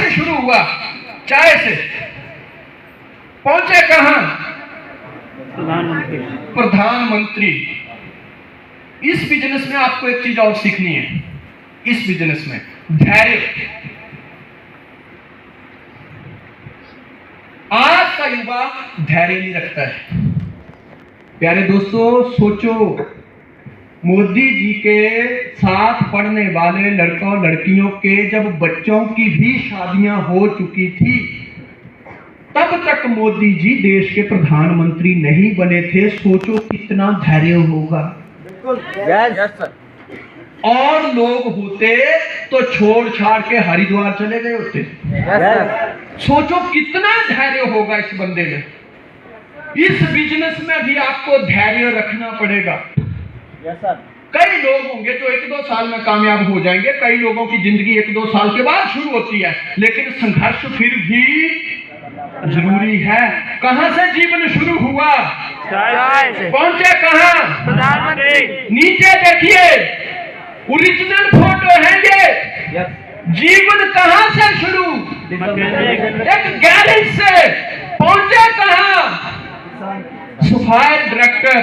से शुरू हुआ? चाय से। पहुंचे कहां? प्रधानमंत्री। इस बिजनेस में आपको एक चीज और सीखनी है। इस बिजनेस में धैर्य। आज का युवा धैर्य नहीं रखता है। प्यारे दोस्तों, सोचो, मोदी जी के साथ पढ़ने वाले लड़कों लड़कियों के जब बच्चों की भी शादियां हो चुकी थी, तब तक मोदी जी देश के प्रधानमंत्री नहीं बने थे। सोचो कितना धैर्य होगा। और लोग होते तो छोड़ छाड़ के हरिद्वार चले गए होते। सोचो कितना धैर्य होगा इस बंदे में। इस बिजनेस में भी आपको धैर्य रखना पड़ेगा। कई लोग होंगे जो 1-2 साल में कामयाब हो जाएंगे, कई लोगों की जिंदगी 1-2 साल के बाद शुरू होती है, लेकिन संघर्ष फिर भी जरूरी है। कहां से जीवन शुरू हुआ? चाय से। पहुंचे कहां? प्रधानमंत्री। नीचे देखिए, ओरिजिनल फोटो है ये। जीवन कहां से शुरू? एक गैरेज से। पहुंचे कहां? सफाई डायरेक्टर।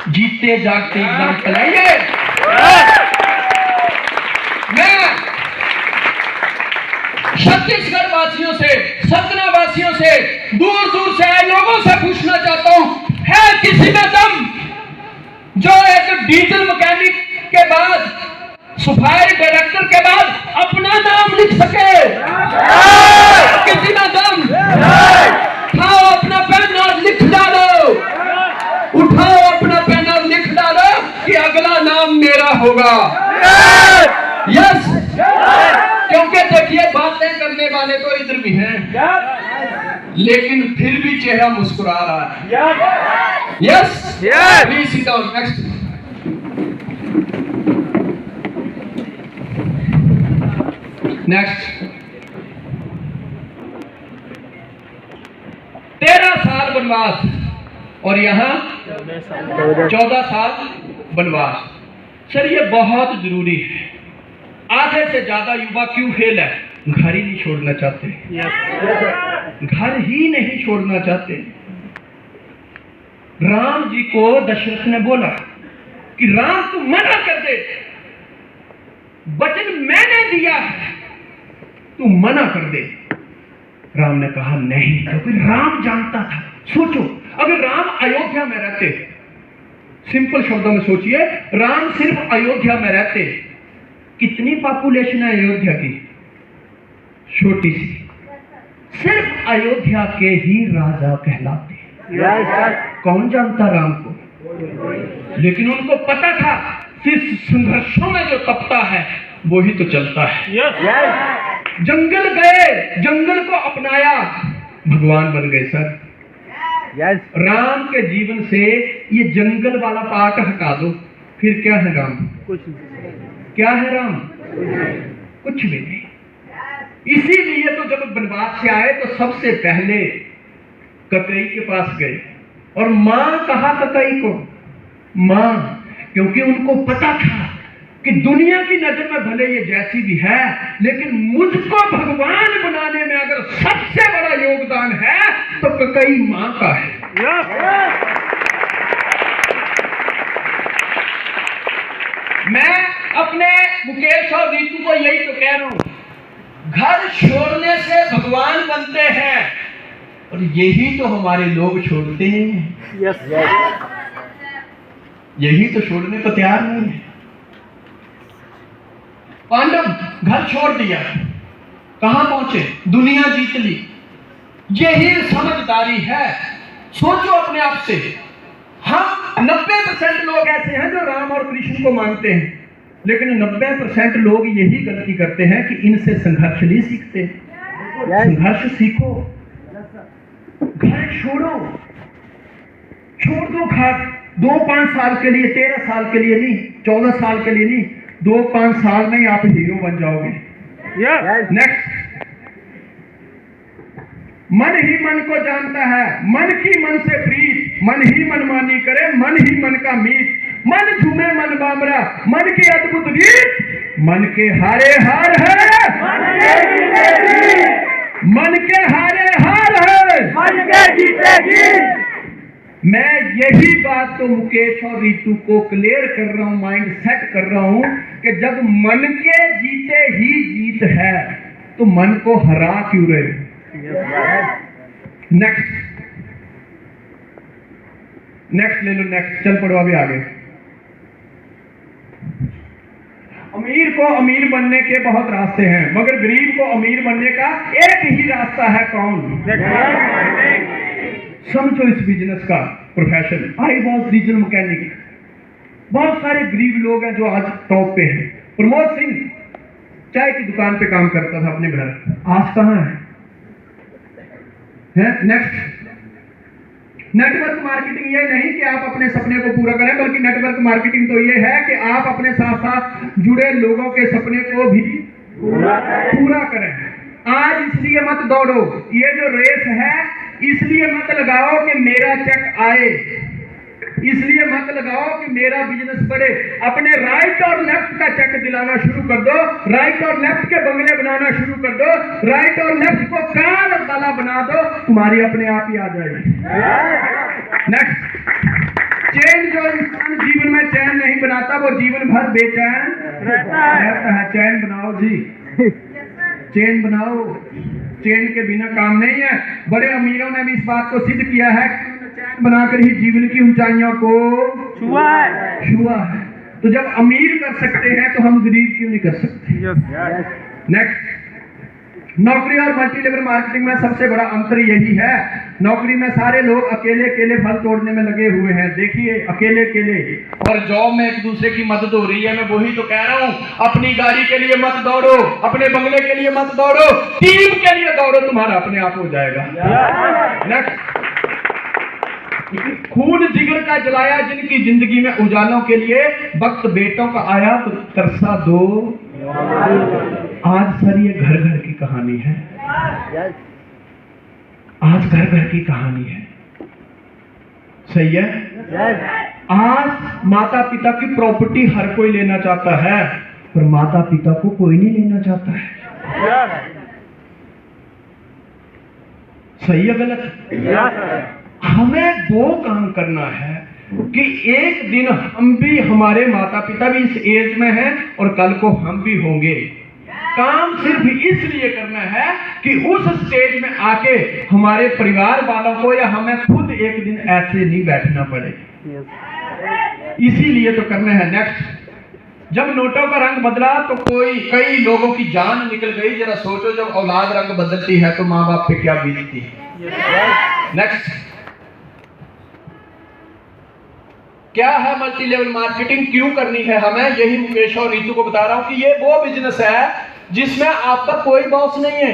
जीते जागते एग्जाम्पल है ये। मैं छत्तीसगढ़ वासियों से, सतना वासियों से, दूर दूर से आए लोगों से पूछना चाहता हूं, है किसी में दम जो एक डीजल मैकेनिक के बाद, सफाई डायरेक्टर के बाद अपना नाम लिख सके? किसी में दम? उठाओ अपना पेन और लिख डालो। उठाओ अपना पेन और लिख डालो कि अगला नाम मेरा होगा। यस। क्योंकि देखिए, बातें करने वाले तो इधर भी हैं, लेकिन फिर भी चेहरा मुस्कुरा रहा है। Yes. Please sit down. Next. Next. 13 साल वनवास और यहां 14 साल वनवास। सर, ये बहुत जरूरी है। आधे से ज्यादा युवा क्यों फेल है? घर ही नहीं छोड़ना चाहते। घर ही नहीं छोड़ना चाहते। राम जी को दशरथ ने बोला कि राम तू मना कर दे, वचन मैंने दिया है, तू मना कर दे। राम ने कहा नहीं, क्योंकि राम जानता था। सोचो, अगर राम अयोध्या में रहते, सिंपल शब्दों में सोचिए, राम सिर्फ अयोध्या में रहते, कितनी पॉपुलेशन है अयोध्या की? छोटी सी। सिर्फ अयोध्या के ही राजा कहलाते। कौन जानता राम को? लेकिन उनको पता था कि संघर्षों में जो तपता है वो ही तो चलता है। जंगल गए, जंगल को अपनाया, भगवान बन गए सर। राम के जीवन से ये जंगल वाला पार्ट हटा दो, फिर क्या है राम? क्या है राम? कुछ भी नहीं। इसीलिए तो जब वनवास से आए तो सबसे पहले ककई के पास गए और मां कहा ककई को, मां, क्योंकि उनको पता था कि दुनिया की नजर में भले ये जैसी भी है, लेकिन मुझको भगवान बनाने में अगर सबसे बड़ा योगदान है तो ककई मां का है। मैं अपने मुकेश और रीतू को यही तो कह रहा हूं, घर छोड़ने से भगवान बनते हैं और यही तो हमारे लोग छोड़ते हैं। यही तो छोड़ने को तैयार नहीं है। पांडव घर छोड़ दिया, कहां पहुंचे? दुनिया जीत ली। यही समझदारी है। सोचो अपने आप से, हम 90% लोग ऐसे हैं जो राम और कृष्ण को मानते हैं, लेकिन 90% लोग यही गलती करते हैं कि इनसे संघर्ष नहीं सीखते। संघर्ष सीखो। घर छोड़ो, छोड़ दो घर। 2-5 साल के लिए, 13 साल के लिए नहीं, 14 साल के लिए नहीं, 2-5 साल में ही आप हीरो बन जाओगे। नेक्स्ट। मन ही मन को जानता है, मन की मन से प्रीत, मन ही मनमानी करे, मन ही मन का मीत, मन झूमे मन बामरा, मन की अद्भुत गीत, मन के हारे हार है, मन के हारे हार है, मन के जीतेगी। मैं यही बात तो मुकेश और रीतू को क्लियर कर रहा हूं, माइंड सेट कर रहा हूं कि जब मन के जीते ही जीत है तो मन को हरा क्यों रहे हो? नेक्स्ट ले लो, नेक्स्ट चल पड़ो अभी आगे। अमीर को अमीर बनने के बहुत रास्ते हैं, मगर गरीब को अमीर बनने का एक ही रास्ता है। कौन? समझो इस बिजनेस का profession. I was diesel mechanic. बहुत सारे गरीब लोग हैं जो आज टॉप पे हैं। प्रमोद सिंह चाय की दुकान पे काम करता था अपने घर, आज कहां है? नेक्स्ट। नेटवर्क मार्केटिंग ये नहीं कि आप अपने सपने को पूरा करें, बल्कि नेटवर्क मार्केटिंग तो ये है कि आप अपने साथ साथ जुड़े लोगों के सपने को भी पूरा करें। आज इसलिए मत दौड़ो, ये जो रेस है इसलिए मत लगाओ कि मेरा चेक आए, इसलिए मत लगाओ कि मेरा बिजनेस बढ़े। अपने राइट और लेफ्ट का चेक दिलाना शुरू कर दो, राइट और लेफ्ट के बंगले बनाना शुरू कर दो, राइट और लेफ्ट को कान और ताला बना दो, तुम्हारी अपने आप ही आ जाएगी। नेक्स्ट। चैन जो इंसान जीवन में चैन नहीं बनाता वो जीवन भर बेचैन रहता है। चैन बनाओ जी, चैन बनाओ, चैन के बिना काम नहीं है। बड़े अमीरों ने भी इस बात को सिद्ध किया है, चैन बनाकर ही जीवन की ऊंचाइयों को छुआ है। तो जब अमीर कर सकते हैं तो हम गरीब क्यों नहीं कर सकते? नेक्स्ट। नौकरी और मल्टी लेवल मार्केटिंग में सबसे बड़ा अंतर यही है, नौकरी में सारे लोग अकेले अकेले फल तोड़ने में लगे हुए हैं। देखिए अकेले अकेले, और जॉब में एक दूसरे की मदद हो रही है। मैं वही तो कह रहा हूं, अपनी गाड़ी के लिए मत दौड़ो, अपने बंगले के लिए मत दौड़ो, टीम के लिए दौड़ो, तुम्हारा अपने आप हो जाएगा। नेक्स्ट। खून जिगर का जलाया जिनकी जिंदगी में उजालों के लिए, वक्त बेटों का आया तो तरसा दो। आज सर ये घर घर की कहानी है, आज घर घर की कहानी है। सही है? आज माता पिता की प्रॉपर्टी हर कोई लेना चाहता है, पर माता पिता को कोई नहीं लेना चाहता है। सही है गलत? हमें दो काम करना है कि एक दिन हम भी, हमारे माता पिता भी इस एज में हैं और कल को हम भी होंगे। काम सिर्फ इसलिए करना है कि उस स्टेज में आके हमारे परिवार वालों को या हमें खुद एक दिन ऐसे नहीं बैठना पड़े, इसीलिए तो करना है। नेक्स्ट। जब नोटों का रंग बदला तो कई लोगों की जान निकल गई। जरा सोचो, जब औलाद रंग बदलती है तो माँ बाप पे क्या बीतती है। नेक्स्ट। क्या है मल्टी लेवल मार्केटिंग, क्यों करनी है हमें? यही मुकेश और रीतू को बता रहा हूं कि ये वो बिजनेस है जिसमें आपका कोई बॉस नहीं है।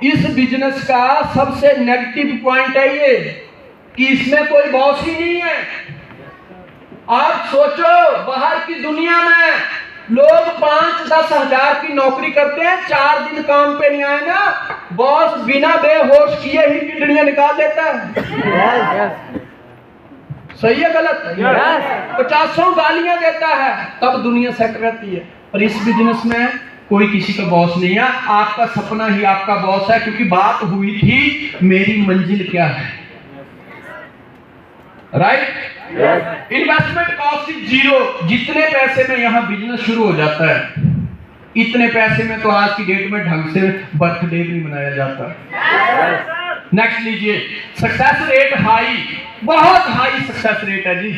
इस बिजनेस का सबसे नेगेटिव पॉइंट है ये कि इसमें कोई बॉस ही नहीं है। आप सोचो, बाहर की दुनिया में लोग 5-10 हजार की नौकरी करते हैं, 4 दिन काम पे नहीं आए ना, बॉस बिना बेहोश किए ही किडनियां निकाल देता है। सही है गलत? 50 गालियां देता है, तब दुनिया सेट रहती है। और इस बिजनेस में कोई किसी का बॉस नहीं है, आपका सपना ही आपका बॉस है। क्योंकि बात हुई थी मेरी मंजिल क्या है, राइट? Investment cost is 0। जितने पैसे में यहां बिजनेस शुरू हो जाता है, इतने पैसे में तो आज की डेट में ढंग से बर्थडे भी मनाया जाता है। नेक्स्ट लीजिए। सक्सेस रेट हाई, बहुत हाई सक्सेस रेट है जी।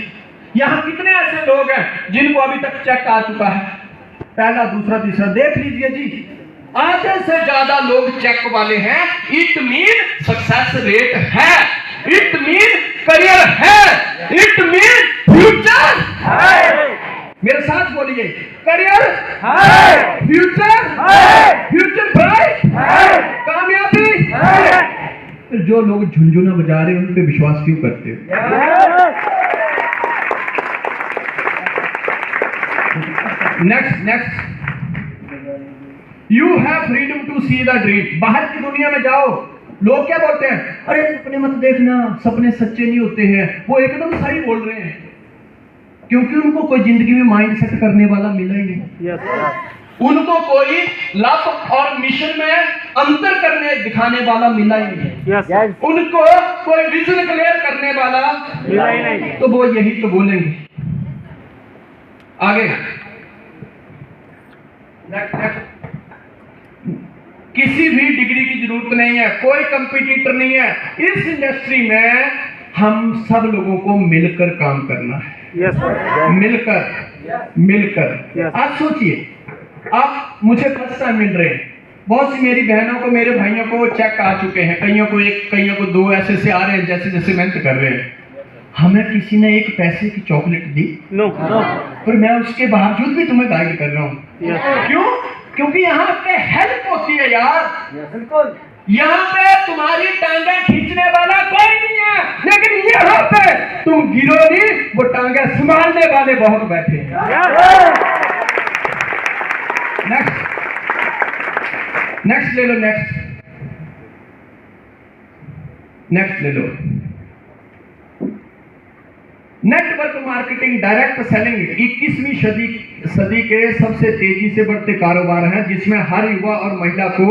यहां कितने ऐसे लोग हैं जिनको अभी तक चेक आ चुका है, पहला, दूसरा, तीसरा? देख लीजिए जी, आधे से ज्यादा लोग चेक वाले हैं। इट मीन सक्सेस रेट है, इट मीन करियर है, इट मीन फ्यूचर है। मेरे साथ बोलिए, करियर है, फ्यूचर है, फ्यूचर ब्राइट है, कामयाबी है। जो लोग झुनझुना बजा रहे हैं उन पे विश्वास क्यों करते हो? Next. You have freedom to see the dream. बाहर की दुनिया में जाओ, लोग क्या बोलते हैं? अरे सपने मत देखना, सपने सच्चे नहीं होते हैं। वो एकदम सही बोल रहे हैं। क्योंकि उनको कोई जिंदगी में माइंड सेट करने वाला मिला ही नहीं। उनको कोई लक्ष्य और मिशन में अंतर करने दिखाने वाला मिला ही नहीं। उनको कोई विजन क्लियर करने वाला मिला ही नहीं। तो वो यही तो बोलेंगे। आगे किसी भी डिग्री की जरूरत नहीं है, कोई कंपटीटर नहीं है। इस इंडस्ट्री में हम सब लोगों को मिलकर काम करना है। मिलकर आप सोचिए, आप मुझे फर्स्ट टाइम मिल रहे हैं, बहुत सी मेरी बहनों को, मेरे भाइयों को चेक आ चुके हैं, कईयों को एक, कईयों को दो, ऐसे आ रहे हैं जैसे जैसे मेहनत कर रहे हैं। हमें किसी ने एक पैसे की चॉकलेट दी पर मैं उसके बावजूद भी तुम्हें गाइड कर रहा हूँ। क्यों? क्योंकि यहाँ पे हेल्प होती है यार। यहाँ पे तुम्हारी टांगे खींचने वाला कोई नहीं है, लेकिन यहाँ पे तुम गिरो नहीं, वो टांगे संभालने वाले बहुत बैठे हैं। नेक्स्ट ले लो, नेक्स्ट ले लो। नेटवर्क मार्केटिंग, डायरेक्ट सेलिंग 21वीं सदी के सबसे तेजी से बढ़ते कारोबार हैं, जिसमें हर युवा और महिला को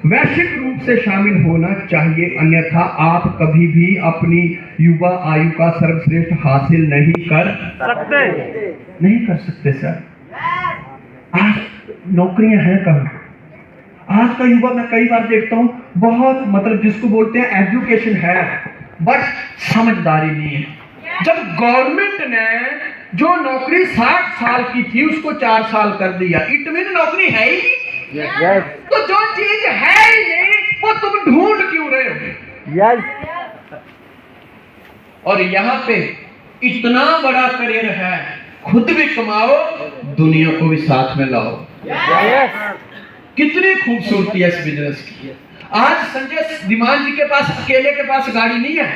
वैश्विक रूप से शामिल होना चाहिए, अन्यथा आप कभी भी अपनी युवा आयु का सर्वश्रेष्ठ हासिल नहीं कर सकते सर। आज नौकरियां हैं कहाँ? आज का युवा मैं कई बार देखता हूँ, बहुत मतलब जिसको बोलते हैं एजुकेशन है बट समझदारी नहीं है। जब गवर्नमेंट ने जो नौकरी 60 साल की थी उसको 4 साल कर दिया, इट मीन नौकरी है ही नहीं। तो जो चीज है ही नहीं वो तुम ढूंढ क्यों रहे हो? और यहाँ पे इतना बड़ा करियर है, खुद भी कमाओ, दुनिया को भी साथ में लाओ। कितनी खूबसूरती है इस बिजनेस की। आज संजय धीमान जी के पास, अकेले के पास गाड़ी नहीं है।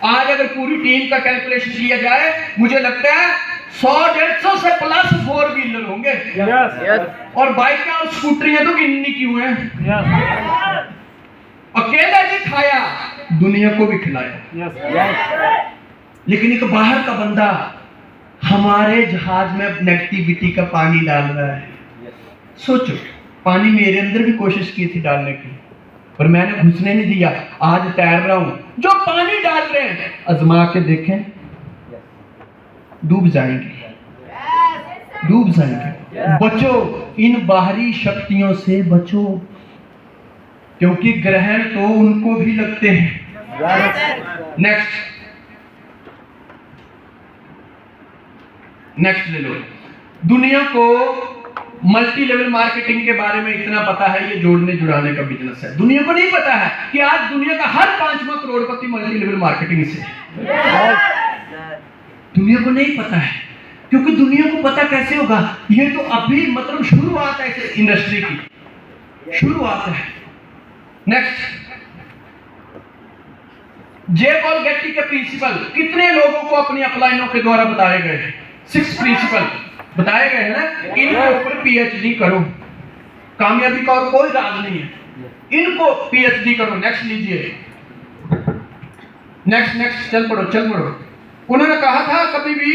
आज अगर पूरी टीम का कैलकुलेशन किया जाए, मुझे लगता है 100-150 से प्लस 4 व्हीलर होंगे। और बाइक और स्कूटरियां तो गिननी क्यों है। अकेला जी खाया, दुनिया को भी खिलाया। लेकिन एक बाहर का बंदा हमारे जहाज में नेगेटिविटी का पानी डाल रहा है। सोचो, पानी मेरे अंदर भी कोशिश की थी डालने की, पर मैंने घुसने नहीं दिया। आज तैर रहा हूं। जो पानी डाल रहे हैं आजमा के देखें, डूब जाएंगे। बचो, इन बाहरी शक्तियों से बचो, क्योंकि ग्रहण तो उनको भी लगते हैं। नेक्स्ट ले लो। दुनिया को मल्टी लेवल मार्केटिंग के बारे में इतना पता है, ये जोड़ने जुड़ाने का बिजनेस है। दुनिया को नहीं पता है कि आज दुनिया का हर 5वां करोड़पति मल्टी लेवल मार्केटिंग से। दुनिया को नहीं पता है, क्योंकि दुनिया को पता कैसे होगा? ये तो अभी मतलब शुरुआत है इस इंडस्ट्री की, शुरुआत है। नेक्स्ट, जे पॉल गेट्टी के प्रिंसिपल कितने लोगों को अपनी अपलाइनों के द्वारा बताए गए? 6 प्रिंसिपल बताए गए हैं ना। इनके ऊपर पीएचडी करो, कामयाबी का और कोई राज नहीं है, इनको पीएचडी करो। नेक्स्ट लीजिए, नेक्स्ट चल पड़ो। उन्होंने कहा था कभी भी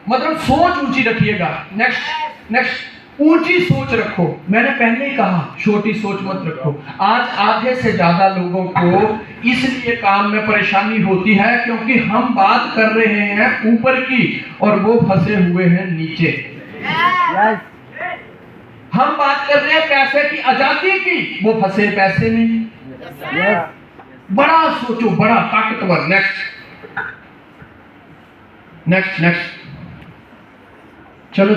मतलब सोच ऊंची रखिएगा। नेक्स्ट ऊंची सोच रखो। मैंने पहले ही कहा छोटी सोच मत रखो। आज आधे से ज्यादा लोगों को इसलिए काम में परेशानी होती है क्योंकि हम बात कर रहे हैं ऊपर की और वो फंसे हुए हैं नीचे। हम बात कर रहे हैं पैसे की, आजादी की, वो फंसे पैसे में। बड़ा सोचो, बड़ा ताकतवर। नेक्स्ट चलो।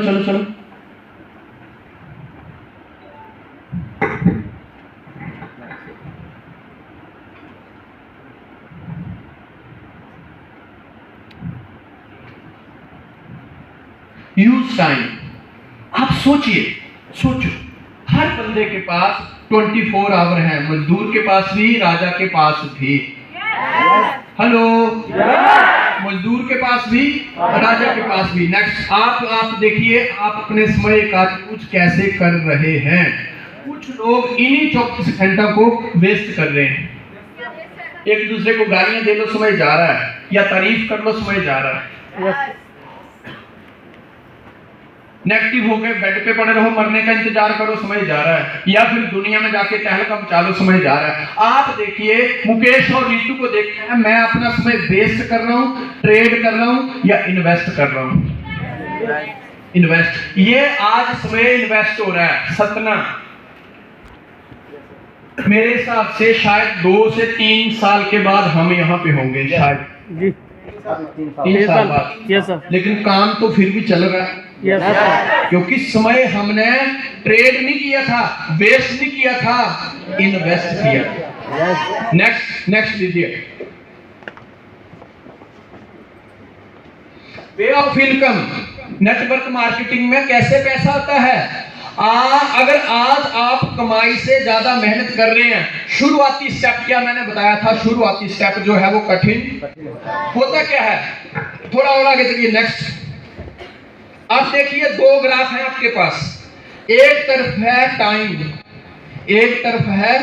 Use time. आप सोचो, हर बंदे के पास 24 आवर है। मजदूर के पास भी, राजा के पास भी। हेलो, मजदूर के पास भी, राजा के पास भी। नेक्स्ट, आप देखिए, आप अपने समय का कुछ कैसे कर रहे हैं। कुछ लोग इन्हीं 24 घंटा को वेस्ट कर रहे हैं। एक दूसरे को गालियां दे लो, समय जा रहा है, या तारीफ कर लो, समय जा रहा है। नेगेटिव हो गए, बेड पे पड़े रहो, मरने का इंतजार करो, समझ जा रहा है, या फिर दुनिया में जाके तहलका मचा लो, समझ जा रहा है। आप देखिए मुकेश और रीतू को देखते हैं, मैं अपना समय वेस्ट कर रहा हूं, ट्रेड कर रहा हूं या इन्वेस्ट कर रहा हूं? इन्वेस्ट। ये आज समय इन्वेस्ट हो रहा है। सतना मेरे हिसाब से शायद 2 से 3 साल के बाद हम यहाँ पे होंगे, शायद 3 साल बाद। लेकिन काम तो फिर भी चल रहा है, क्योंकि समय हमने ट्रेड नहीं किया था, वेस्ट नहीं किया था, इन्वेस्ट किया। नेक्स्ट लीजिए, way of income. Network marketing में कैसे पैसा आता है? अगर आज आप कमाई से ज्यादा मेहनत कर रहे हैं, शुरुआती स्टेप क्या मैंने बताया था, शुरुआती स्टेप जो है वो कठिन होता क्या है? थोड़ा और आगे चलिए, नेक्स्ट। अब देखिए 2 ग्राफ हैं आपके पास, एक तरफ है टाइम, एक तरफ है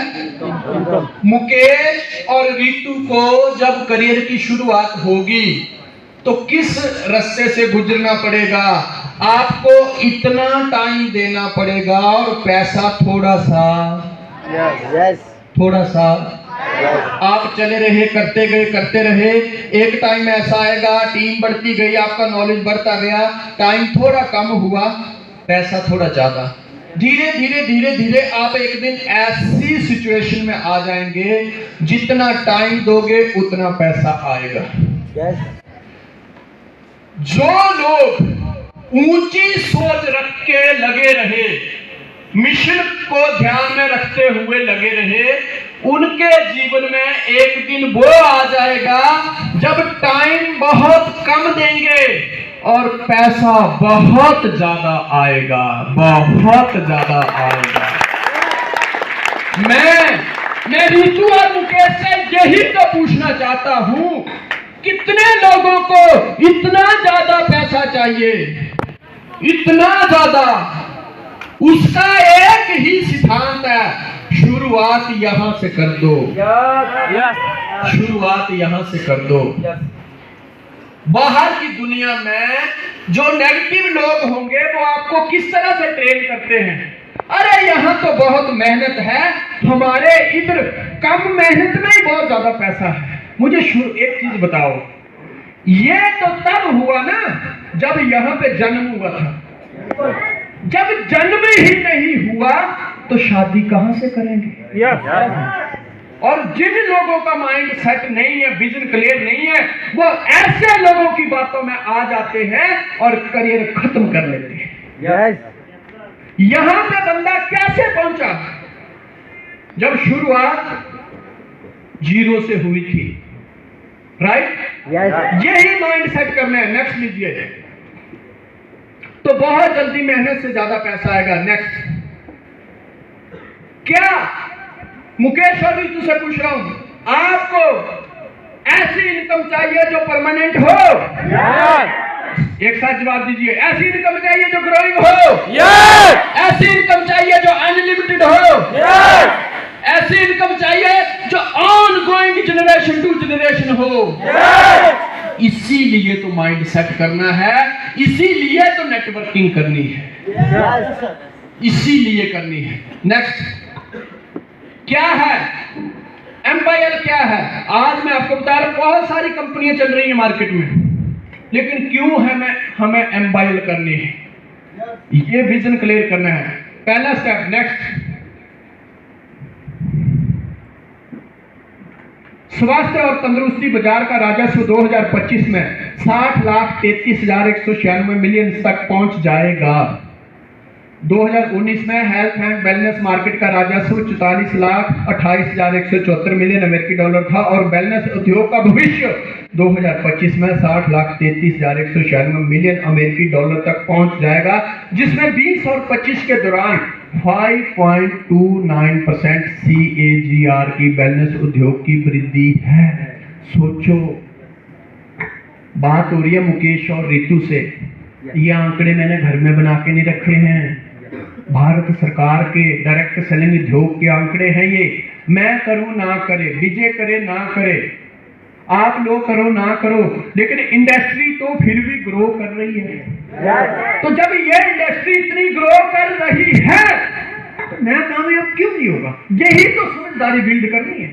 मुकेश और रीतू को जब करियर की शुरुआत होगी तो किस रास्ते से गुजरना पड़ेगा? आपको इतना टाइम देना पड़ेगा और पैसा थोड़ा सा, थोड़ा सा। आप चले रहे, करते रहे, एक टाइम ऐसा आएगा, टीम बढ़ती गई, आपका नॉलेज बढ़ता गया, टाइम थोड़ा कम हुआ, पैसा थोड़ा ज्यादा। धीरे धीरे आप एक दिन ऐसी सिचुएशन में आ जाएंगे, जितना टाइम दोगे उतना पैसा आएगा। जो लोग ऊंची सोच रख के लगे रहे, मिशन को ध्यान में रखते हुए लगे रहे, उनके जीवन में एक दिन वो आ जाएगा जब टाइम बहुत कम देंगे और पैसा बहुत ज्यादा आएगा, बहुत ज्यादा आएगा। मैं रीतू और मुकेश से यही तो पूछना चाहता हूं, कितने लोगों को इतना ज्यादा पैसा चाहिए, इतना ज्यादा? उसका एक ही सिद्धांत है, शुरुआत यहां से कर दो, शुरुआत यहां से कर दो। बाहर की दुनिया में जो नेगेटिव लोग होंगे वो आपको किस तरह से ट्रेन करते हैं? अरे यहाँ तो बहुत मेहनत है, हमारे इधर कम मेहनत में ही बहुत ज्यादा पैसा है। मुझे एक चीज बताओ, ये तो तब हुआ ना जब यहाँ पे जन्म हुआ था। जब जन्म ही नहीं हुआ तो शादी कहां से करेंगे? और जिन लोगों का माइंड सेट नहीं है, विजन क्लियर नहीं है, वो ऐसे लोगों की बातों में आ जाते हैं और करियर खत्म कर लेते हैं। यहां पे बंदा कैसे पहुंचा? जब शुरुआत 0 से हुई थी, राइट? यही माइंड सेट करना है। नेक्स्ट लीजिए, तो बहुत जल्दी मेहनत से ज्यादा पैसा आएगा। नेक्स्ट, क्या मुकेश और रीतू से पूछ रहा हूं, आपको ऐसी इनकम चाहिए जो परमानेंट हो? एक साथ जवाब दीजिए। ऐसी इनकम चाहिए जो ग्रोइंग हो? ऐसी इनकम चाहिए जो अनलिमिटेड हो? ऐसी इनकम चाहिए जो ongoing generation to generation हो? इसीलिए तो माइंड सेट करना है, इसीलिए तो नेटवर्किंग करनी है, इसीलिए करनी है। नेक्स्ट, क्या है एमबाईएल? क्या है? आज मैं आपको बता रहा हूं, बहुत सारी कंपनियां चल रही हैं मार्केट में, लेकिन क्यों है हमें एमबाईएल करनी है? ये विजन क्लियर करना है, पहला स्टेप। नेक्स्ट, स्वास्थ्य और तंदुरुस्ती बाजार का राजस्व 2025 में 60,33,196 मिलियन तक पहुंच जाएगा। 2019 में हेल्थ एंड वेलनेस मार्केट का राजस्व 44,28,174 मिलियन अमेरिकी डॉलर था और वेलनेस उद्योग का भविष्य 2025 में 60,33,196 मिलियन अमेरिकी डॉलर तक पहुंच जाएगा, जिसमें 20 और 25 के दौरान 5.29% CAGR की वेलनेस उद्योग की वृद्धि है। सोचो, बात हो रही है मुकेश और रीतू से, ये आंकड़े मैंने घर में बना के नहीं रखे हैं, भारत सरकार के डायरेक्ट सेलिंग उद्योग के आंकड़े हैं ये। मैं करूं ना करे, विजय करे ना करे, आप लोग करो ना करो, लेकिन इंडस्ट्री तो फिर भी ग्रो कर रही है। तो जब ये इंडस्ट्री इतनी ग्रो कर रही है तो मैं कामयाब क्यों नहीं होगा? यही तो समझदारी बिल्ड करनी है।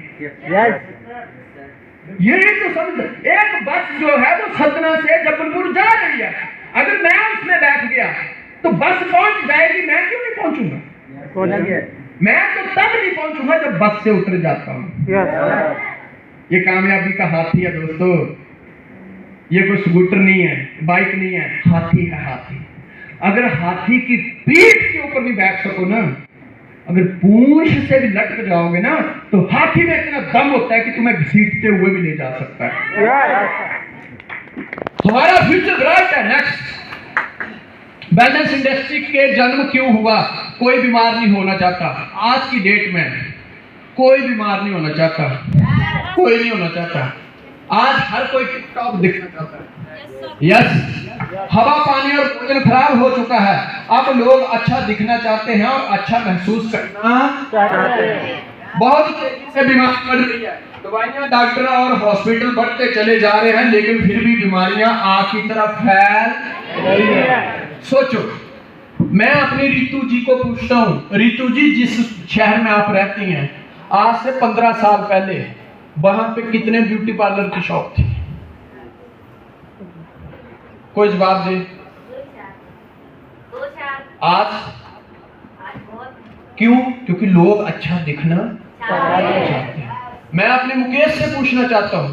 यही तो समझ, एक बस जो है वो सतना से जबलपुर जा रही है, अगर मैं उसमें बैठ गया तो बस पहुंच जाएगी, मैं क्यों नहीं पहुंचूंगा? मैं तो तब नहीं पहुंचूंगा जब बस से उतर जाता हूं। ये कामयाबी का हाथी है दोस्तों, ये कोई स्कूटर नहीं है, बाइक नहीं है, हाथी है हाथी। अगर हाथी की पीठ के ऊपर भी बैठ सको ना, अगर पूंछ से भी लटक जाओगे ना, तो हाथी में इतना दम होता है कि तुम्हें घसीटते हुए भी ले जा सकता है। हमारा फ्यूचर ब्राइट है। नेक्स्ट, वेलनेस इंडस्ट्री के जन्म क्यों हुआ? कोई बीमार नहीं होना चाहता आज की डेट में, कोई बीमार नहीं होना चाहता, कोई नहीं होना चाहता। आज हर कोई टिप टॉप दिखना चाहता है। यस, हवा पानी और भोजन खराब हो चुका है, अब लोग अच्छा दिखना चाहते हैं और अच्छा महसूस करना चाहते हैं। बहुत तेजी से बीमारी बढ़ रही है, दवाइयां, डॉक्टर और हॉस्पिटल बढ़ते चले जा रहे हैं, लेकिन फिर भी बीमारियां आग की तरफ फैल रही है। सोचो, मैं अपनी रितु जी को पूछता हूँ, रितु जी जिस शहर में आप रहती हैं, आज से 15 साल पहले वहां पे कितने ब्यूटी पार्लर की शॉप थी? कोई जवाब दे। आज क्यों? क्योंकि लोग अच्छा दिखना चाहते हैं। मैं अपने मुकेश से पूछना चाहता हूं,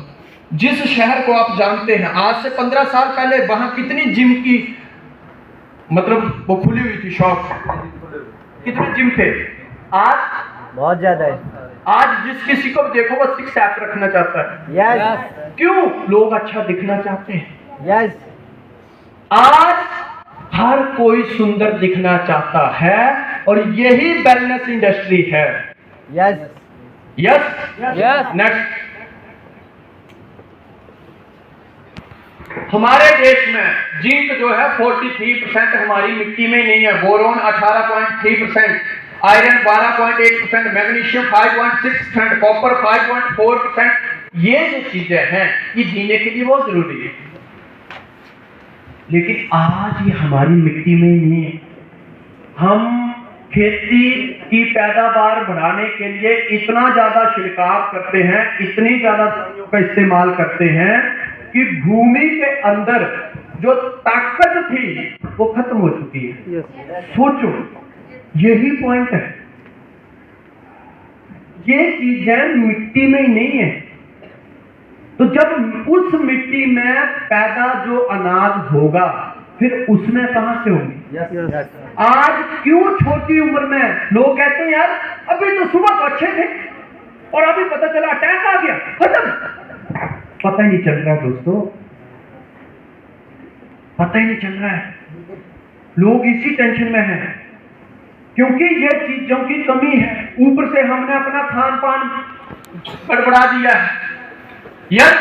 जिस शहर को आप जानते हैं, आज से 15 साल पहले वहां कितनी जिम की मतलब वो खुली हुई थी शॉप, कितने जिम थे? आज बहुत ज्यादा है। आज जिस किसी को देखो वो 6 एप रखना चाहता है। यस। क्यों? लोग अच्छा दिखना चाहते हैं। यस। आज हर कोई सुंदर दिखना चाहता है और यही वेलनेस इंडस्ट्री है। यस। यस। यस। नेक्स्ट, हमारे देश में जिंक जो है 43% हमारी मिट्टी में नहीं है, बोरोन 18.3%, आयरन 12.8%, मैग्नीशियम 5.6%, कॉपर 5.4%। ये जो चीजें हैं ये जीने के लिए बहुत जरूरी है, लेकिन आज ये हमारी मिट्टी में नहीं है। हम खेती की पैदावार बढ़ाने के लिए इतना ज्यादा छिड़काव करते हैं, इतनी ज्यादा दवाइयों का इस्तेमाल करते हैं कि भूमि के अंदर जो ताकत थी वो खत्म हो चुकी है। सोचो, यही पॉइंट है। ये चीजें मिट्टी में ही नहीं है, तो जब उस मिट्टी में पैदा जो अनाज होगा फिर उसमें कहां से होगी? आज क्यों छोटी उम्र में लोग कहते हैं यार अभी तो सुबह तो अच्छे थे और अभी पता चला अटैक आ गया, खत्म। पता ही नहीं चल रहा दोस्तों, पता ही नहीं चल रहा है। लोग इसी टेंशन में हैं क्योंकि ये चीजों की कमी है, ऊपर से हमने अपना खान पान गड़बड़ा दिया है। यस।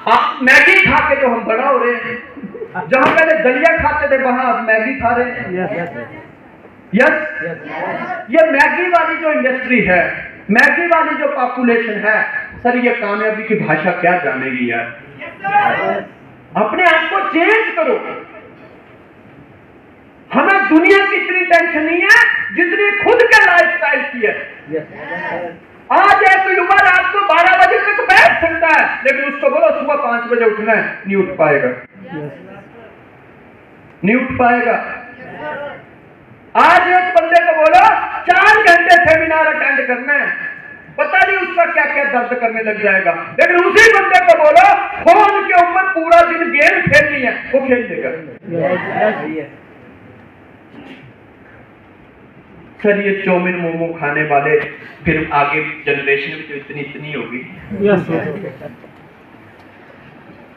आप मैगी खा के तो हम बड़ा हो रहे हैं, जहां पहले दलिया खाते थे वहां आप मैगी खा रहे हैं। यस। ये मैगी वाली जो इंडस्ट्री है, मैगी वाली जो पॉपुलेशन है, सर ये कामयाबी की भाषा क्या जानेगी यार? अपने आप को चेंज करो। हमें दुनिया की इतनी टेंशन नहीं है जितनी खुद के लाइफस्टाइल की है। आज एक युवा रात को 12 बजे तक बैठ सकता है, लेकिन उसको बोलो सुबह 5 बजे उठना है, नहीं उठ पाएगा, नहीं उठ पाएगा। आज एक बंदे को बोलो 4 घंटे सेमिनार अटेंड करना है, पता नहीं उसका क्या क्या दर्द करने लग जाएगा, लेकिन उसी बंदे को बोलो फोन के ऊपर पूरा दिन गेम खेलनी है, वो खेल देगा। सर ये चौमिन मोमो खाने वाले फिर आगे जनरेशन भी तो इतनी होगी।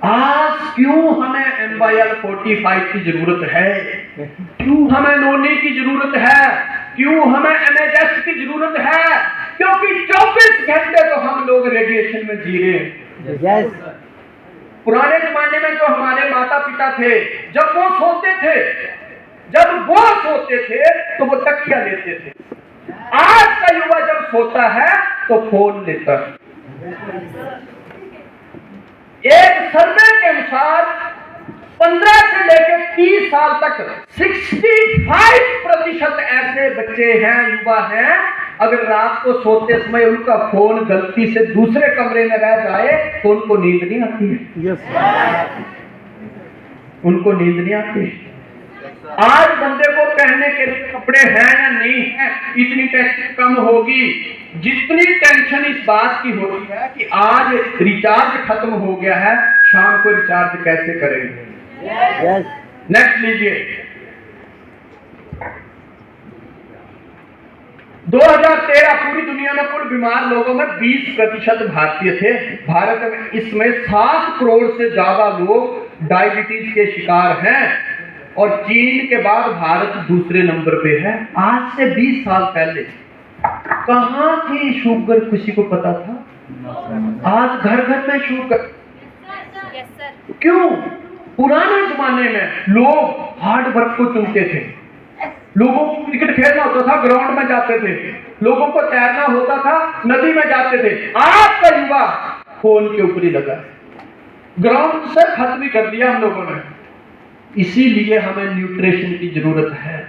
आज क्यों हमें MYL 45 की जरूरत है? क्यों हमें नोनी की जरूरत है? क्यों हमें NHS की जरूरत है? क्योंकि 24 घंटे तो हम लोग रेडिएशन में जी रहे हैं। पुराने जमाने में जो हमारे माता पिता थे, जब वो सोते थे तो वो तकिया लेते थे। आज का युवा जब सोता है तो फोन लेता है। एक सर्वे के अनुसार 15 से लेकर 30 साल तक 65% ऐसे बच्चे हैं, युवा हैं, अगर रात को सोते समय उनका फोन गलती से दूसरे कमरे में रह जाए तो उनको नींद नहीं आती है। उनको नींद नहीं आती। आज बंदे को पहनने के लिए कपड़े हैं या नहीं है, इतनी टेंशन कम होगी जितनी टेंशन इस बात की होती है कि आज रिचार्ज खत्म हो गया है, शाम को रिचार्ज कैसे करेंगे। नेक्स्ट लीजिए। 2013 पूरी दुनिया में कुल बीमार लोगों में 20% भारतीय थे। भारत में इसमें 7 करोड़ से ज्यादा लोग डायबिटीज के शिकार हैं और चीन के बाद भारत दूसरे नंबर पे है। आज से 20 साल पहले कहां थी शुगर, किसी को पता था? आज घर घर में शुगर। क्यों? पुराने जमाने में लोग हार्ड वर्क को चुनते थे। लोगों को क्रिकेट खेलना होता था, ग्राउंड में जाते थे। लोगों को तैरना होता था, नदी में जाते थे। आज का युवा फोन के ऊपर ही लगा। ग्राउंड से खत्म भी कर दिया हम लोगों ने। इसीलिए हमें न्यूट्रिशन की जरूरत है।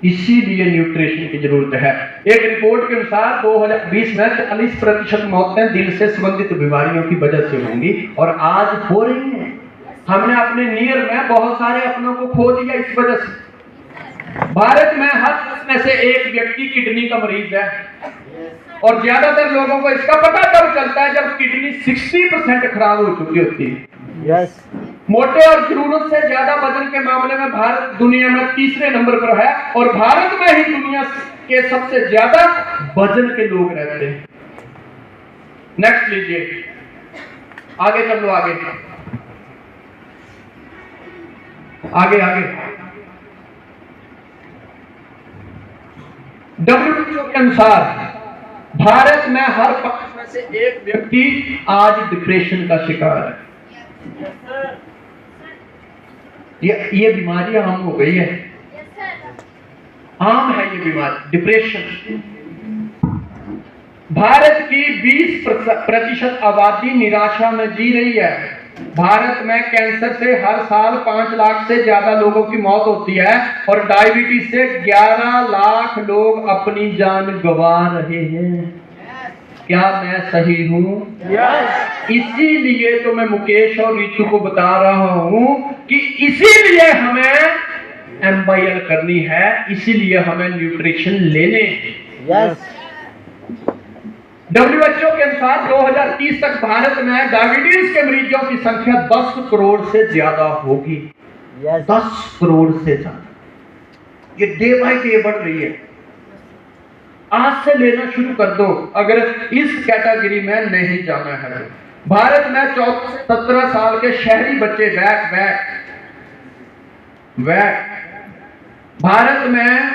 इसीलिए न्यूट्रिशन की जरूरत है। एक रिपोर्ट के अनुसार 2020 में 40% मौतें दिल से संबंधित बीमारियों की वजह से होंगी और आज हो रही हैं। हमने अपने नियर में बहुत सारे अपनों को खो दिया इस वजह से। भारत में हर 10 में से एक व्यक्ति किडनी का मरीज है और ज्यादातर लोगों को इसका पता तब चलता है जब किडनी 60% खराब हो चुकी होती है। मोटे और जरूरत से ज्यादा वजन के मामले में भारत दुनिया में तीसरे नंबर पर है और भारत में ही दुनिया के सबसे ज्यादा वजन के लोग रहते हैं। नेक्स्ट लीजिए, आगे चलो, आगे आगे आगे। WHO के अनुसार भारत में हर 5 में से एक व्यक्ति आज डिप्रेशन का शिकार है। ये बीमारी आम हो गई है, आम है ये बीमारी, डिप्रेशन। भारत की 20% आबादी निराशा में जी रही है। भारत में कैंसर से हर साल 5 लाख से ज्यादा लोगों की मौत होती है और डायबिटीज से 11 लाख लोग अपनी जान गंवा रहे हैं। क्या मैं सही हूं? इसीलिए तो मैं मुकेश और रीतू को बता रहा हूं कि इसीलिए हमें MYL करनी है, इसीलिए हमें न्यूट्रिशन लेने। WHO के अनुसार 2030 तक भारत में डायबिटीज के मरीजों की संख्या 10 करोड़ से ज्यादा होगी। 10 करोड़ से ज्यादा। ये डे बाय डे बढ़ रही है। आज से लेना शुरू कर दो अगर इस कैटेगरी में नहीं जाना है। भारत में 14 से 17 साल के शहरी बच्चे भारत में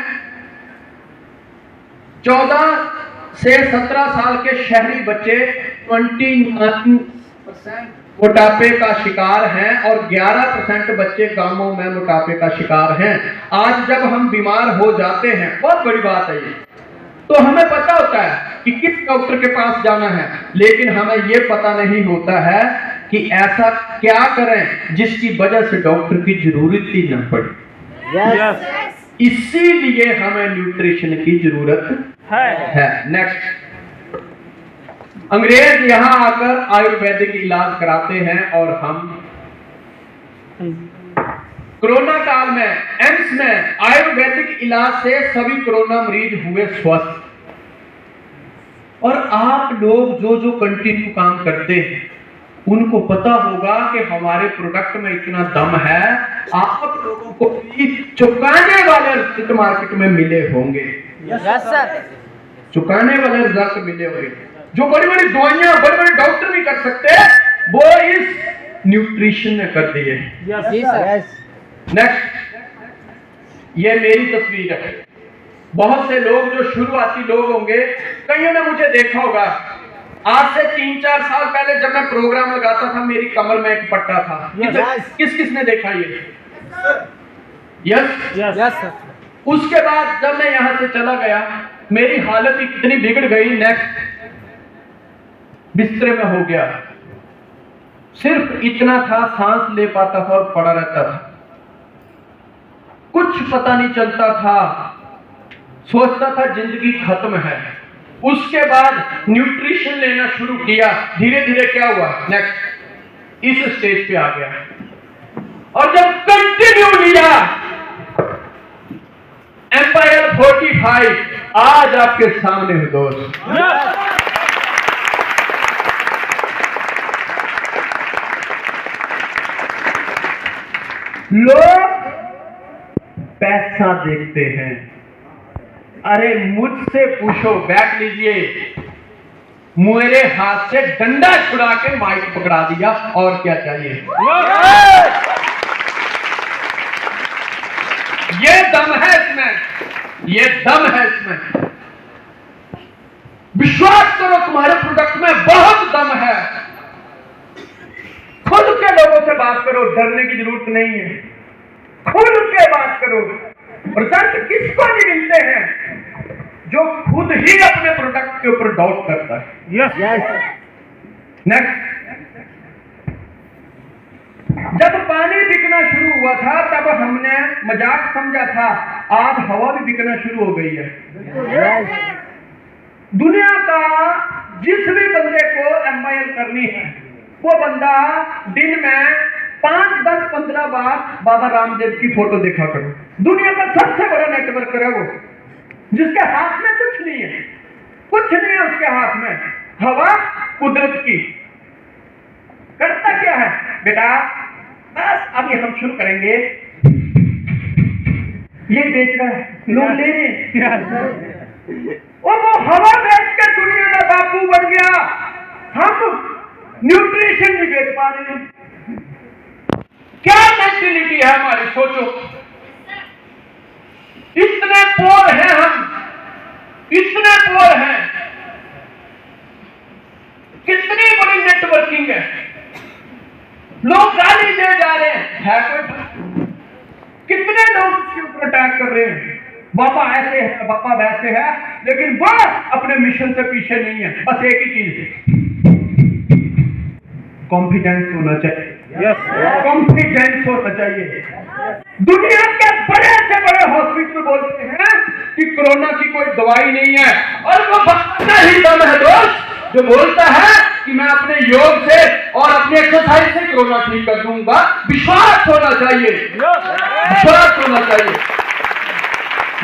14 से 17 साल के शहरी बच्चे 29% मोटापे का शिकार हैं और 11% बच्चे गांवों में मोटापे का शिकार हैं। आज जब हम बीमार हो जाते हैं, बहुत बड़ी बात है ये, तो हमें पता होता है कि किस डॉक्टर के पास जाना है, लेकिन हमें ये पता नहीं होता है कि ऐसा क्या करें जिसकी वजह से डॉक्टर की जरूरत ही न पड़े। इसीलिए हमें न्यूट्रिशन की जरूरत है। नेक्स्ट, अंग्रेज यहां आकर आयुर्वेदिक इलाज कराते हैं और हम कोरोना काल में एम्स में आयुर्वेदिक इलाज से सभी कोरोना मरीज हुए स्वस्थ। और आप लोग जो कंटिन्यू काम करते हैं उनको पता होगा कि हमारे प्रोडक्ट में इतना दम है। आप लोगों को चुकाने वाले रिजल्ट मार्केट में मिले होंगे। चुकाने वाले रिजल्ट मिले होंगे। जो बड़ी बड़ी दवाइयां बड़े बड़े डॉक्टर नहीं कर सकते, वो इस न्यूट्रिशन ने कर दिए। नेक्स्ट, ये मेरी तस्वीर है। बहुत से लोग जो शुरुआती लोग होंगे, कईयों ने मुझे देखा होगा। आज से 3-4 साल पहले जब मैं प्रोग्राम लगाता था, मेरी कमर में एक पट्टा था। किसने देखा ये? यस। उसके बाद जब मैं यहां से चला गया, मेरी हालत इतनी बिगड़ गई, नेक्स्ट बिस्तरे में हो गया। सिर्फ इतना था, सांस ले पाता था और पड़ा रहता था, कुछ पता नहीं चलता था, सोचता था जिंदगी खत्म है। उसके बाद न्यूट्रिशन लेना शुरू किया, धीरे धीरे क्या हुआ, नेक्स्ट इस स्टेज पे आ गया। और जब कंटिन्यू लिया एम्पायर 45 आज आपके सामने हो दोस्त। लोग पैसा देखते हैं, अरे मुझसे पूछो, बैठ लीजिए, मेरे हाथ से डंडा छुड़ा के माइक पकड़ा दिया, और क्या चाहिए। ये दम है इसमें, ये दम है इसमें। विश्वास करो, तुम्हारे प्रोडक्ट में बहुत दम है। खुद के लोगों से बात करो, डरने की जरूरत नहीं है, खुद के बात करो। रिजल्ट किसको नहीं मिलते हैं, जो खुद ही अपने प्रोडक्ट के ऊपर डाउट करता है। Yes yes. नेक्स्ट, जब पानी बिकना शुरू हुआ था तब हमने मजाक समझा था, आज हवा भी बिकना शुरू हो गई है। दुनिया का जिस भी बंदे को एमआईएल करनी है, वो बंदा दिन में 5, 10, 15 बार बाबा रामदेव की फोटो देखा करो। दुनिया का सबसे बड़ा नेटवर्क है वो, जिसके हाथ में कुछ नहीं है, कुछ नहीं है उसके हाथ में, हवा कुदरत की। करता क्या है बेटा, बस अभी हम शुरू करेंगे, ये बेच रहा है, लोग ले रहे हैं, और वो हवा बेच के दुनिया का बापू बन गया। हम न्यूट्रिशन भी बेच पा रहे हैं। क्या मेंटेलिटी है हमारी, सोचो। इतने पोर हैं हम, इतने पोर हैं, कितनी बड़ी नेटवर्किंग है, लोग गाली दे जा रहे हैं, है कोई? कितने लोग इसके ऊपर अटैक कर रहे हैं, बाबा ऐसे है, बाबा वैसे है, लेकिन वो अपने मिशन से पीछे नहीं है। बस एक ही चीज, कॉन्फिडेंस होना चाहिए। कॉन्फिडेंस होना चाहिए। दुनिया के बड़े से बड़े हॉस्पिटल बोलते हैं कि कोरोना की कोई दवाई नहीं है, और वो बचना ही दम है दोस्त जो बोलता है कि मैं अपने योग से और अपने एक्सरसाइज से कोरोना ठीक कर दूंगा। विश्वास होना चाहिए, विश्वास होना चाहिए।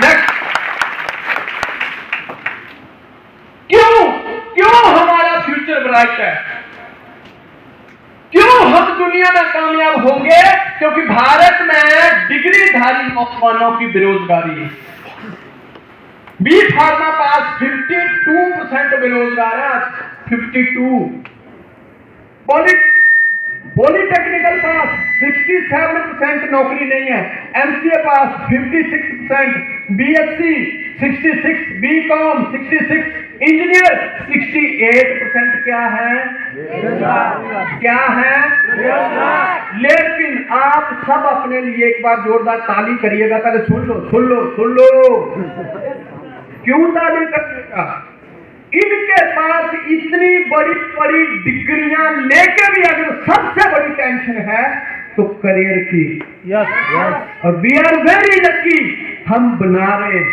नेक्स्ट, क्यों हमारा फ्यूचर ब्राइट है, क्यों हम दुनिया में कामयाब होंगे? क्योंकि भारत में डिग्रीधारी नौजवानों की बेरोजगारी है। बी फार्मा पास 52% बेरोजगार है, 52। पॉलिटेक्निकल पास 67% नौकरी नहीं है, एमसीए पास 56%, बीएससी 66, बीकॉम 66, इंजीनियर 68% क्या है? क्या है? लेकिन आप सब अपने लिए एक बार जोरदार ताली करिएगा, पहले सुन लो सुन लो सुन लो। क्यों ताली करिएगा? इनके पास इतनी बड़ी बड़ी डिग्रियां लेके भी अगर सबसे बड़ी टेंशन है तो करियर की। Yes yes. और वी आर वेरी लकी, हम बना रहे हैं,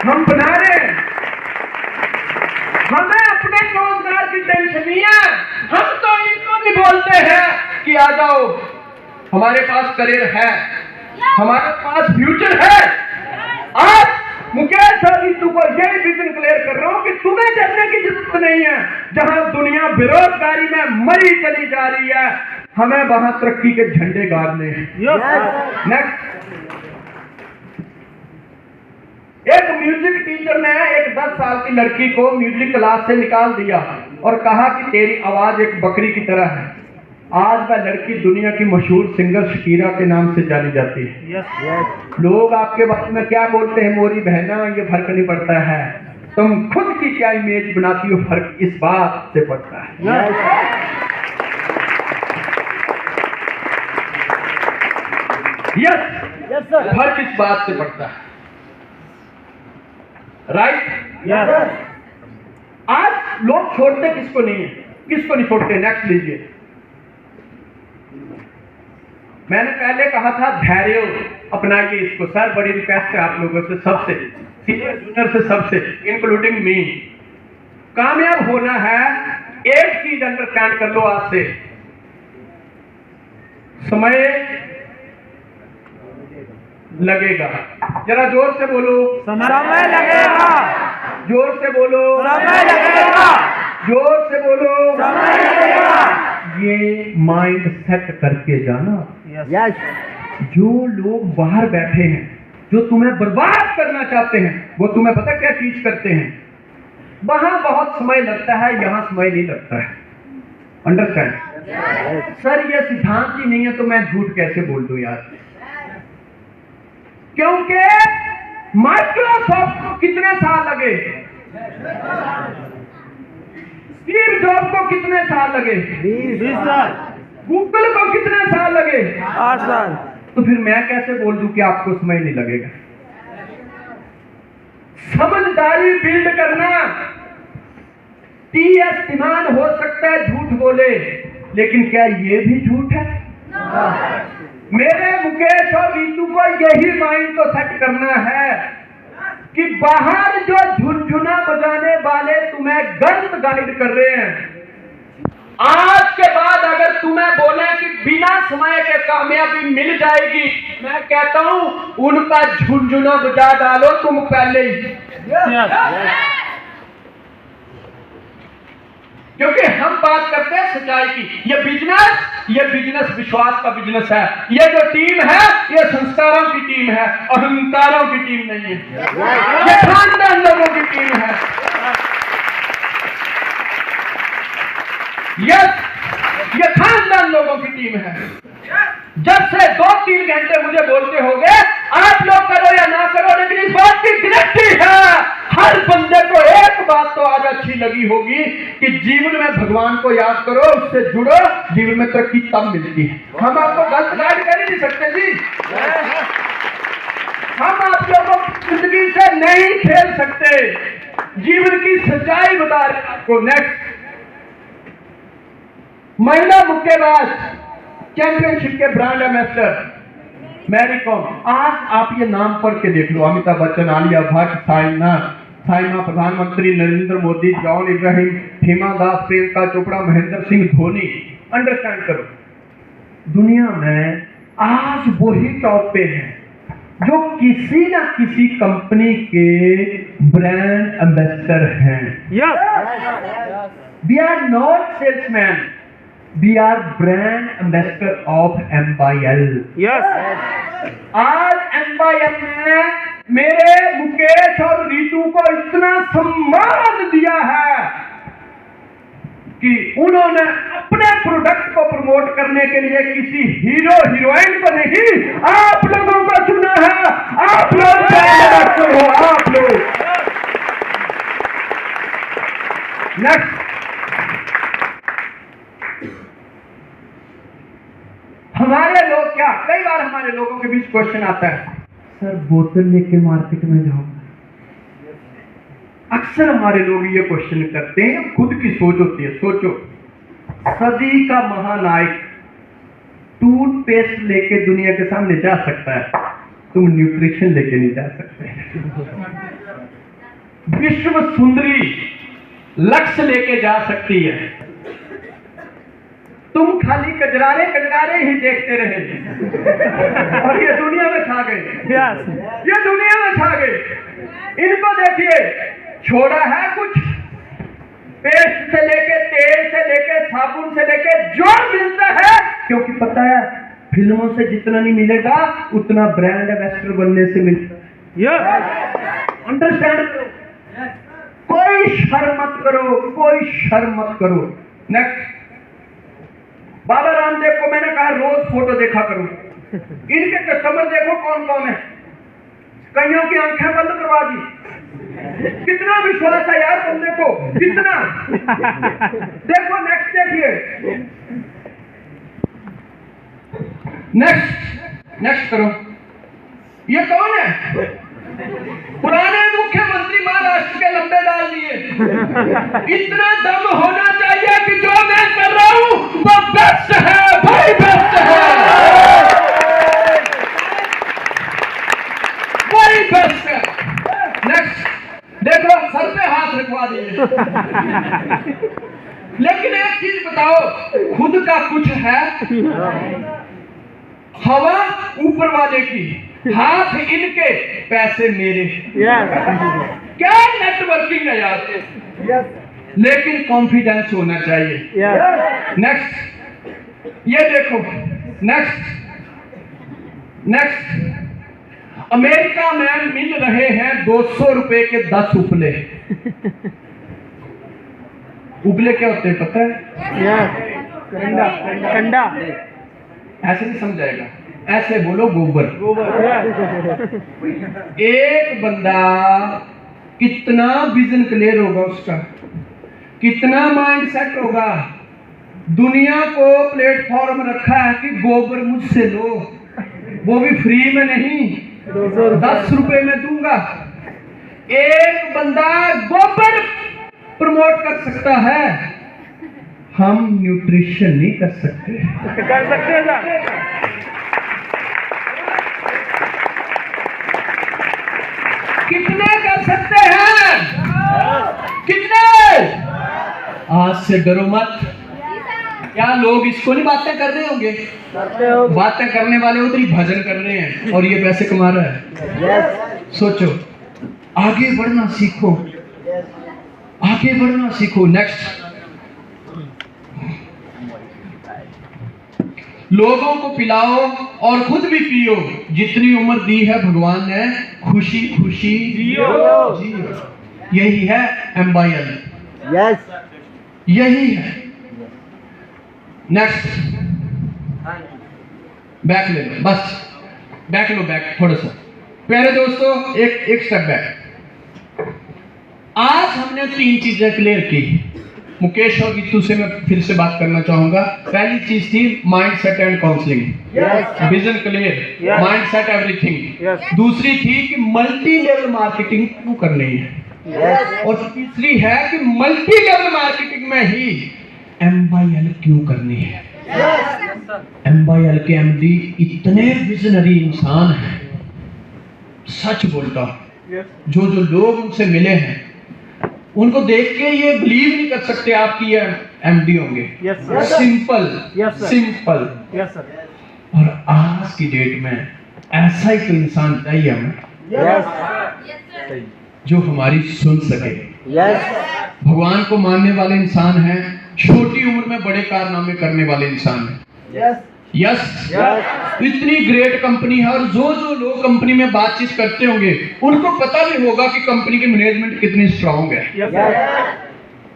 हम बना रहे हैं। हमें अपने रोजगार की टेंशन नहीं है। हम तो इनको भी बोलते हैं कि आ जाओ, हमारे पास करियर है, हमारे पास फ्यूचर है। आज मुकेश और नीतू को यही विजन क्लियर कर रहा हूं कि तुम्हें डरने की जरूरत नहीं है। जहां दुनिया बेरोजगारी में मरी चली जा रही है, हमें वहां तरक्की के झंडे गाड़ने हैं। नेक्स्ट, एक म्यूजिक टीचर ने एक 10 साल की लड़की को म्यूजिक क्लास से निकाल दिया और कहा कि तेरी आवाज एक बकरी की तरह है। आज वह लड़की दुनिया की मशहूर सिंगर शकीरा के नाम से जानी जाती है। Yes yes. लोग आपके बारे में क्या बोलते हैं, मोरी बहना, ये फर्क नहीं पड़ता है। तुम खुद की क्या इमेज बनाती हो, फर्क इस बात से पड़ता है। Yes yes sir. फर्क इस बात से पड़ता है, राइट? यस। आज लोग छोड़ते किसको नहीं है, किसको नहीं छोड़ते। नेक्स्ट लीजिए, मैंने पहले कहा था धैर्य अपनाइए इसको। सर बड़ी रिक्वेस्ट है आप लोगों से, सबसे, सीनियर जूनियर से, सबसे, इंक्लूडिंग मी। कामयाब होना है, एक चीज अंडरस्टैंड कर लो आज से, समय लगेगा। जरा जोर से बोलो, समय लगेगा। जोर से बोलो, समय लगेगा। जोर से बोलो, समय लगेगा। ये माइंड सेट करके जाना। यस। जो लोग बाहर बैठे हैं, जो तुम्हें बर्बाद करना चाहते हैं, वो तुम्हें पता क्या चीज करते हैं, वहां बहुत समय लगता है, यहां समय नहीं लगता है। अंडरस्टैंड? सर ये सिद्धांत ही नहीं है तो मैं झूठ कैसे बोल दूं यार। क्योंकि माइक्रोसॉफ्ट को कितने साल लगे, स्टीव जॉब को कितने साल लगे, 20 साल। गूगल को कितने साल लगे, 8 साल। तो फिर मैं कैसे बोल दूं कि आपको समय नहीं लगेगा। समझदारी बिल्ड करना। टीएस ईमान हो सकता है झूठ बोले, लेकिन क्या ये भी झूठ है? मेरे मुकेश और रीतू को यही माइंड तो सेट करना है कि बाहर जो झुनझुना बजाने वाले तुम्हें गलत गाइड कर रहे हैं, आज के बाद अगर तुम्हें बोले कि बिना समय के कामयाबी मिल जाएगी, मैं कहता हूं उनका झुनझुना बजा डालो तुम पहले ही। क्योंकि हम बात करते हैं सच्चाई की। ये बिजनेस विश्वास का बिजनेस है। ये जो टीम है, ये संस्कारों की टीम है, अहंकारों की टीम नहीं है। ये खानदान लोगों की टीम है। ये खानदान लोगों की टीम है। जब से 2-3 घंटे मुझे बोलते होंगे आप लोग करो या ना करो, लेकिन इस बात की गारंटी है हर बंदे को एक बात तो आज अच्छी लगी होगी कि जीवन में भगवान को याद करो, उससे जुड़ो, जीवन में तरक्की तब मिलती है। हम आपको गलत गाइड कर ही नहीं सकते जी। हम आप लोगों की जिंदगी से नहीं खेल सकते, जीवन की सच्चाई बता रहे हैं आपको। नेक्स्ट, महिला मुक्केबाज चैंपियनशिप के ब्रांड एम्बेसडर मैरी कॉम। आज आप ये नाम पढ़ के देख लो, अमिताभ बच्चन, आलिया भट्ट, साइना, प्रधानमंत्री नरेंद्र मोदी, जॉन इब्राहिम, हिमा दास, प्रियंका चोपड़ा, महेंद्र सिंह धोनी। अंडरस्टैंड करो, दुनिया में आज वही टॉप पे हैं जो किसी ना किसी कंपनी के ब्रांड एम्बेसडर हैं। We are not salesman, we are brand ambassador of MYL। आज MYL ने मेरे मुकेश और रीतू को इतना सम्मान दिया है कि उन्होंने अपने प्रोडक्ट को प्रमोट करने के लिए किसी हीरो हीरोइन को नहीं, आप लोगों को चुना है। आप लोग ambassador हो, आप लोग। नेक्स्ट, हमारे लोग क्या, कई बार हमारे लोगों के बीच क्वेश्चन आता है, सर बोतल लेके मार्केट में जाऊंगा। अक्सर हमारे लोग ये क्वेश्चन करते हैं, खुद की सोच होती है। सोचो, सदी का महानायक टूथपेस्ट लेके दुनिया के सामने जा सकता है, तुम न्यूट्रिशन लेके नहीं जा सकते। विश्व सुंदरी लक्ष्य लेके जा सकती है, तुम खाली कजरारे ही देखते रहे और ये दुनिया में छा गए। ये दुनिया में छा गए। इनको देखिए, छोड़ा है कुछ, पेस्ट से लेके, तेल से लेके, साबुन से लेके जो मिलता है, क्योंकि पता है फिल्मों से जितना नहीं मिलेगा उतना ब्रांड एम्बेसडर बनने से मिलता है। अंडरस्टैंड करो, कोई शर्म मत करो, कोई शर्म मत करो। नेक्स्ट, बाबा रामदेव को मैंने कहा रोज फोटो देखा करो, इनके कस्टमर देखो कौन कौन है। कईयों की आंखें बंद करवा दी। कितना विश्वास है यार बंदे को, कितना। देखो नेक्स्ट, देखिए नेक्स्ट करो, ये कौन है? पुराने मुख्यमंत्री महाराष्ट्र के लंबे डाल दिए। इतना दम होना चाहिए कि जो मैं कर रहा हूं वो बेस्ट है भाई, बेस्ट है, वही बेस्ट है। नेक्स्ट देखो, सर पे हाथ रखवा दिए। लेकिन एक चीज बताओ, खुद का कुछ है? हवा ऊपर वाले की, हाथ इनके, पैसे मेरे। क्या नेटवर्किंग है यार। लेकिन कॉन्फिडेंस होना चाहिए। नेक्स्ट ये देखो, नेक्स्ट अमेरिका में मिल रहे हैं 200 रुपए के 10 उपले। उपले क्या होते हैं पता है? ठंडा। ऐसे नहीं समझाएगा, ऐसे बोलो गोबर। एक बंदा कितना विजन क्लियर होगा उसका, कितना माइंड सेट होगा। दुनिया को प्लेटफॉर्म रखा है कि गोबर मुझसे लो, वो भी फ्री में नहीं, 10 रुपए में दूंगा। एक बंदा गोबर प्रमोट कर सकता है, हम न्यूट्रिशन नहीं कर सकते। कितने कर सकते हैं? कितने? आज से डरो मत। क्या लोग इसको नहीं बातें कर रहे होंगे? बातें करने वाले उधर ही भजन कर रहे हैं और ये पैसे कमा रहा है। सोचो, आगे बढ़ना सीखो, आगे बढ़ना सीखो। नेक्स्ट, लोगों को पिलाओ और खुद भी पियो, जितनी उम्र दी है भगवान ने, खुशी खुशी जियो। यही है MYL, यही है। नेक्स्ट, बैक ले लो, बस बैक लो, बैक थोड़ा सा। प्यारे दोस्तों, एक स्टेप बैक। आज हमने 3 चीजें क्लियर की। मुकेश और गीतू से मैं फिर से बात करना चाहूंगा। पहली चीज थी mind set and counselling, vision clear, mind set everything. दूसरी थी कि मल्टी लेवल मार्केटिंग क्यों करनी है, और तीसरी है कि मल्टी लेवल मार्केटिंग में ही MYL क्यों करनी है। MYL के MD इतने विजनरी इंसान हैं, सच बोलता, जो लोग उनसे मिले हैं उनको देख के ये बिलीव नहीं कर सकते आपकी ये MD होंगे। Simple, simple. और आज की डेट में ऐसा ही तो इंसान चाहिए हमें, जो हमारी सुन सके। भगवान को मानने वाले इंसान हैं, छोटी उम्र में बड़े कारनामे करने वाले इंसान हैं। यस, इतनी ग्रेट कंपनी है, और जो लोग कंपनी में बातचीत करते होंगे उनको पता भी होगा कि कंपनी की मैनेजमेंट कितनी स्ट्रांग है।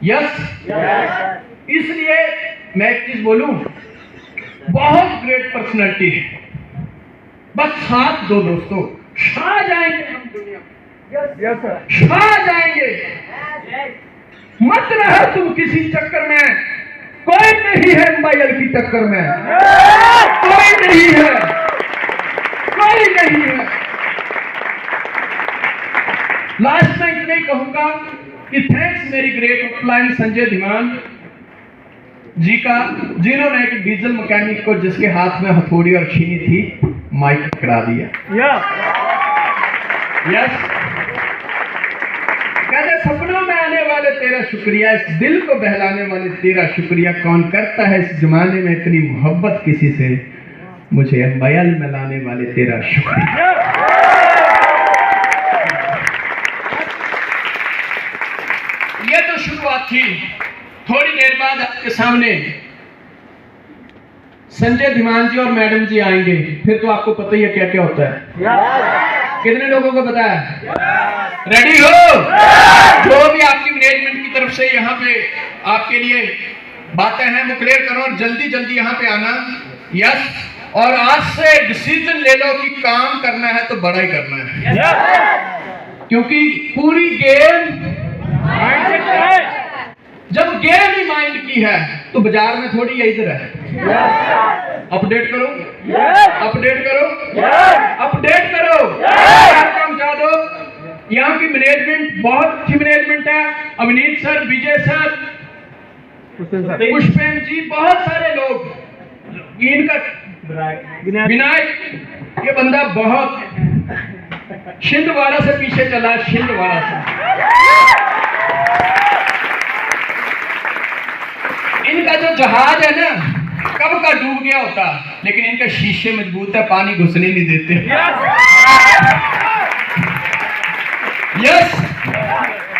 यस, इसलिए मैं एक चीज बोलूं, बहुत ग्रेट पर्सनालिटी है, बस साथ दो दोस्तों, छा जाएंगे हम दुनिया, छा जाएंगे। मत रहो तुम किसी चक्कर में, कोई नहीं है MYL की टक्कर में, कोई नहीं है, कोई नहीं है। लास्ट में इतना ही कहूंगा कि थैंक्स मेरी ग्रेट अपलाइन संजय धीमान जी का, जिन्होंने एक डीजल मैकेनिक को जिसके हाथ में हथौड़ी और छीनी थी, माइक पकड़ा दिया। यस, कहते सपनों में आने वाले तेरा शुक्रिया, इस दिल को बहलाने वाले तेरा शुक्रिया, कौन करता है इस जमाने में इतनी मोहब्बत किसी से, मुझे MYL में लाने वाले तेरा शुक्रिया। ये तो शुरुआत थी। थोड़ी देर बाद आपके सामने संजय धीमान जी और मैडम जी आएंगे, फिर तो आपको पता ही है क्या क्या होता है। कितने लोगों को पता है? रेडी हो? जो भी आपकी मैनेजमेंट की तरफ से यहाँ पे आपके लिए बातें हैं वो क्लियर करो, और जल्दी जल्दी यहाँ पे आना। यस, और आज से डिसीजन ले लो कि काम करना है तो बड़ा ही करना है, क्योंकि पूरी गेम जब गेम ही माइंड की है तो बाजार में थोड़ी है, इधर है। अपडेट करो, अपडेट करो, अपडेट करो, काम दो। यहाँ की मैनेजमेंट बहुत अच्छी मैनेजमेंट है। अवनीत सर, विजय सर, पुष्पेन जी, बहुत सारे लोग, इनका विनायक, ये बंदा बहुत छिंदवाड़ा से पीछे चला, छिंदवाड़ा से। इनका जो जहाज है ना, कब का डूब गया होता, लेकिन इनके शीशे मजबूत है, पानी घुसने नहीं देते। यस।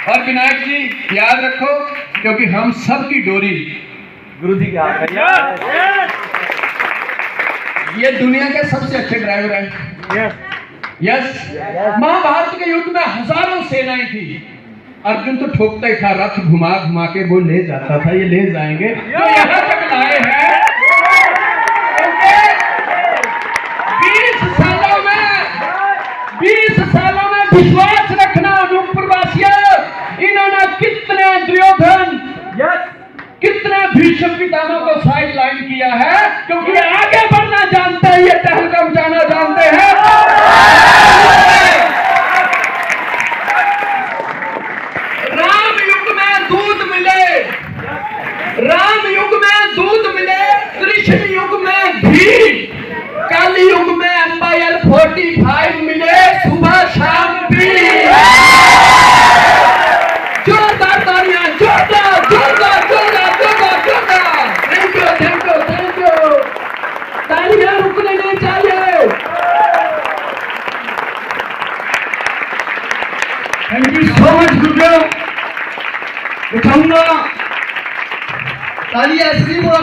और विनायक जी याद रखो, क्योंकि हम सब की डोरी गुरु जी के हाथ है। ये दुनिया के सबसे अच्छे ड्राइवर हैं। यस। महाभारत के युद्ध में हजारों सेनाएं थी, अर्जुन तो ठोकता ही था, रथ घुमा घुमा के वो ले जाता था, ये ले जाएंगे तो यहाँ तक लाए हैं। 20 सालों में विश्वास रखना अनूपपुर वासियों, इन्होंने कितने दुर्योधन, कितने भीष्म पितामह को साइड लाइन किया है, क्योंकि आगे बढ़ना जानते हैं, ये टहलकम जाना जानते हैं। राम युग में दूध मिले, राम युग में दूध मिले, कृष्ण युग में घी, कल युग में MIL 45 मिले, सुबह शाम भी। जोरदार तालियां, जोरदार जोरदार जोरदार जोरदार जोरदार। Thank you thank you thank you. तालियां रुकने नहीं चाहिए। थैंक यू सो मच गुरुदेव। उठाऊंगा तालियां, श्री बोला।